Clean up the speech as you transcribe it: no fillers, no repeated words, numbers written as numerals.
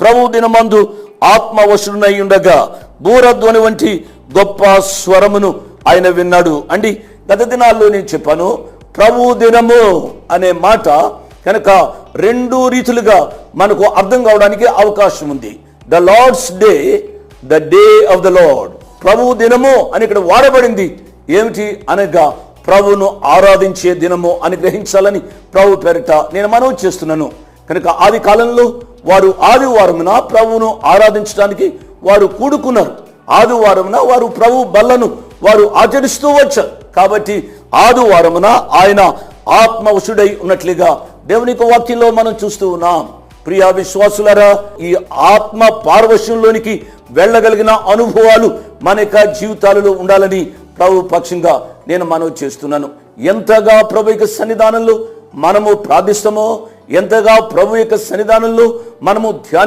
ప్రభు దినమందు ఆత్మవశుడై ఉండగా బూరధ్వని వంటి గొప్ప స్వరమును ఆయన విన్నాడు. అండి, గత దినాల్లో నేను చెప్పాను, ప్రభు దినము అనే మాట కనుక రెండు రీతులుగా మనకు అర్థం కావడానికి అవకాశం ఉంది. The Lord's day, the day of the Lord. ప్రభు దినము అని ఇక్కడ వాడబడింది. ఏమిటి అనగా ప్రభువును ఆరాధించే దినము అని గ్రహించాలని ప్రభు పేరిట నేను మనవి చేస్తున్నాను. కనుక ఆది కాలంలో వారు ఆదివారమున ప్రభువును ఆరాధించడానికి వారు కూడుకున్నారు. ఆదివారమున వారు ప్రభు బల్లను వారు ఆచరిస్తూ వచ్చారు. కాబట్టి ఆదివారమున ఆయన ఆత్మవశుడై ఉన్నట్లుగా దేవుని యొక్క వాక్యంలో మనం చూస్తూ ఉన్నాం. ప్రియా విశ్వాసులారా, ఈ ఆత్మ పారవశ్యంలోనికి వెళ్ళగలిగిన అనుభవాలు మన యొక్క జీవితాలలో ఉండాలని ప్రభు పక్షంగా నేను మనవి చేస్తున్నాను. ఎంతగా ప్రభు యొక్క సన్నిధానంలో మనము ప్రార్థిస్తామో, ఎంతగా ప్రభు యొక్క సన్నిధానంలో మనము ధ్యానం